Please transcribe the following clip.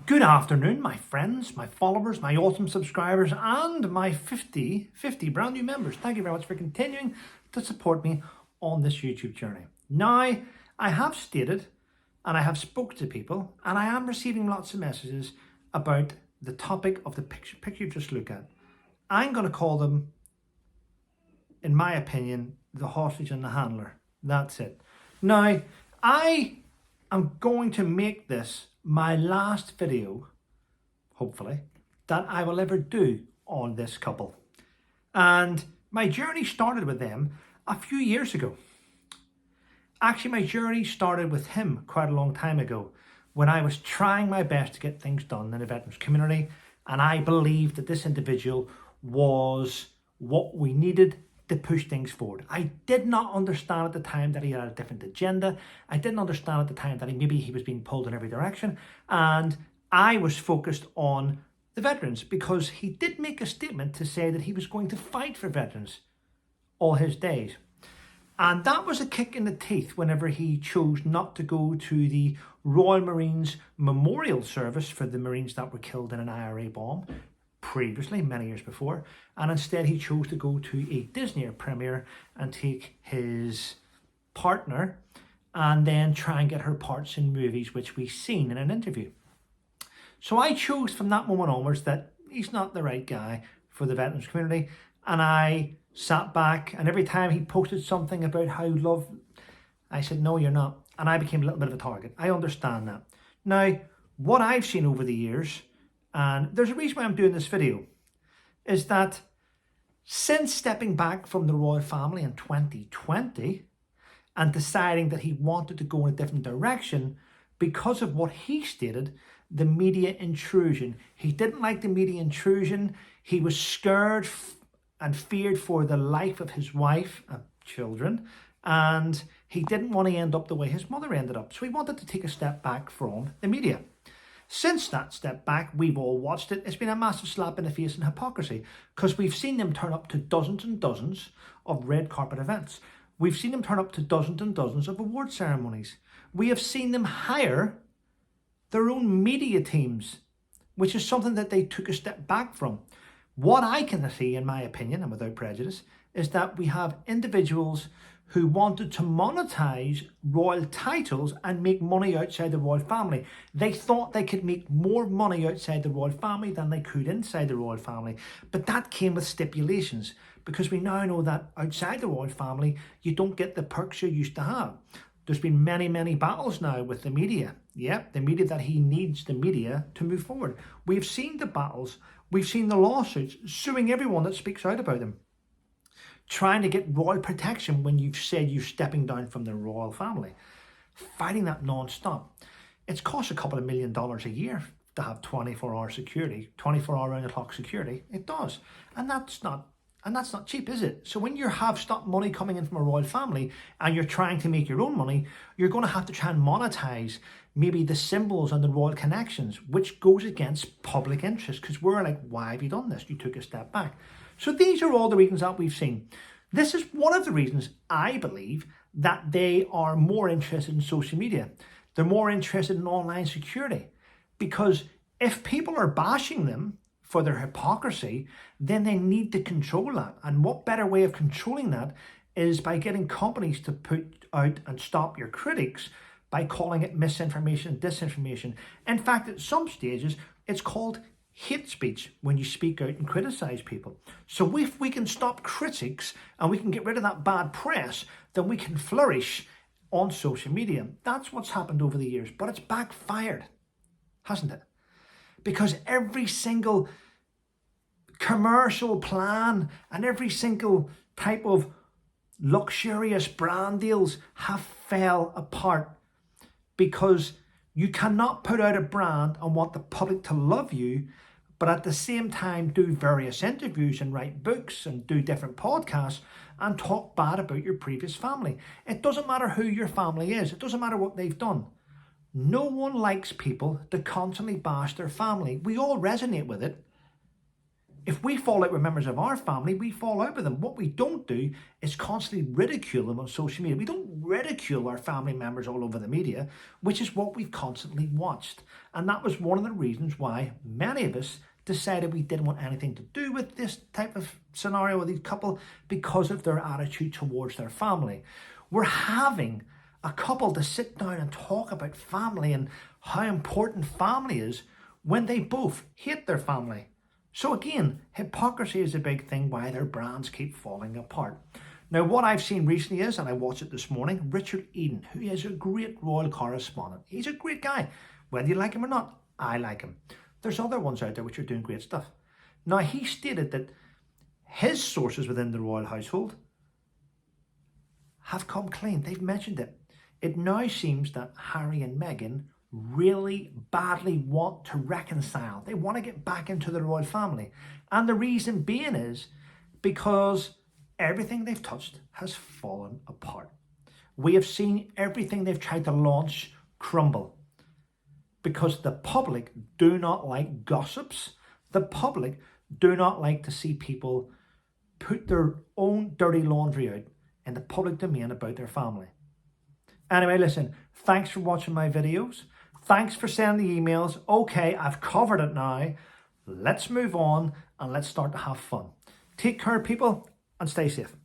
Good afternoon, my friends, my followers, my awesome subscribers, and my 50 brand new members. Thank you very much for continuing to support me on this YouTube journey. Now, I have stated and I have spoke to people, and I am receiving lots of messages about the topic of the picture you've just looked at. I'm going to call them, in my opinion, the hostage and the handler. That's it. Now, I am going to make this my last video, hopefully, that I will ever do on this couple. And my journey started with them a few years ago. Actually, my journey started with him quite a long time ago when I was trying my best to get things done in the veterans community, and I believed that this individual was what we needed to push things forward. I did not understand at the time that he had a different agenda. I didn't understand at the time that maybe he was being pulled in every direction. And I was focused on the veterans because he did make a statement to say that he was going to fight for veterans all his days. And that was a kick in the teeth whenever he chose not to go to the Royal Marines Memorial Service for the Marines that were killed in an IRA bomb previously, many years before, and instead he chose to go to a Disney premiere and take his partner and then try and get her parts in movies, which we've seen in an interview. So I chose from that moment onwards that he's not the right guy for the veterans community, and I sat back, and every time he posted something about how love, I said, no, you're not, and I became a little bit of a target. I understand that. Now, what I've seen over the years, and there's a reason why I'm doing this video, is that since stepping back from the royal family in 2020 and deciding that he wanted to go in a different direction because of what he stated, the media intrusion. He didn't like the media intrusion. He was scared and feared for the life of his wife and children, and he didn't want to end up the way his mother ended up. So he wanted to take a step back from the media. Since that step back, we've all watched it. It's been a massive slap in the face and hypocrisy because we've seen them turn up to dozens and dozens of red carpet events. We've seen them turn up to dozens and dozens of award ceremonies. We have seen them hire their own media teams, which is something that they took a step back from. What I can see, in my opinion, and without prejudice, is that we have individuals who wanted to monetize royal titles and make money outside the royal family. They thought they could make more money outside the royal family than they could inside the royal family. But that came with stipulations, because we now know that outside the royal family, you don't get the perks you used to have. There's been many, many battles now with the media. Yep, the media that he needs the media to move forward. We've seen the battles. We've seen the lawsuits, suing everyone that speaks out about him, trying to get royal protection when you've said you're stepping down from the royal family, fighting that non-stop. It's cost a couple of $1 million a year to have 24-hour security, 24-hour round-the-clock security. It does, and that's not cheap, is it? So when you have stopped money coming in from a royal family and you're trying to make your own money, you're going to have to try and monetize maybe the symbols and the royal connections, which goes against public interest, because we're like, why have you done this? You took a step back. So these are all the reasons that we've seen. This is one of the reasons I believe that they are more interested in social media. They're more interested in online security, because if people are bashing them for their hypocrisy, then they need to control that. And what better way of controlling that is by getting companies to put out and stop your critics by calling it misinformation and disinformation. In fact, at some stages, it's called hate speech when you speak out and criticize people. So if we can stop critics and we can get rid of that bad press, then we can flourish on social media. That's what's happened over the years, but it's backfired, hasn't it? Because every single commercial plan and every single type of luxurious brand deals have fell apart, because you cannot put out a brand and want the public to love you, but at the same time do various interviews and write books and do different podcasts and talk bad about your previous family. It doesn't matter who your family is. It doesn't matter what they've done. No one likes people to constantly bash their family. We all resonate with it. If we fall out with members of our family, we fall out with them. What we don't do is constantly ridicule them on social media. We don't ridicule our family members all over the media, which is what we've constantly watched. And that was one of the reasons why many of us decided we didn't want anything to do with this type of scenario with these couple, because of their attitude towards their family. We're having a couple to sit down and talk about family and how important family is when they both hate their family. So again, hypocrisy is a big thing why their brands keep falling apart. Now, what I've seen recently is, and I watched it this morning, Richard Eden, who is a great royal correspondent. He's a great guy. Whether you like him or not, I like him. There's other ones out there which are doing great stuff. Now, he stated that his sources within the royal household have come clean. They've mentioned it. It now seems that Harry and Meghan really badly want to reconcile. They want to get back into the royal family. And the reason being is because everything they've touched has fallen apart. We have seen everything they've tried to launch crumble, because the public do not like gossips. The public do not like to see people put their own dirty laundry out in the public domain about their family. Anyway, listen, thanks for watching my videos. Thanks for sending the emails. Okay, I've covered it now. Let's move on and let's start to have fun. Take care, people, and stay safe.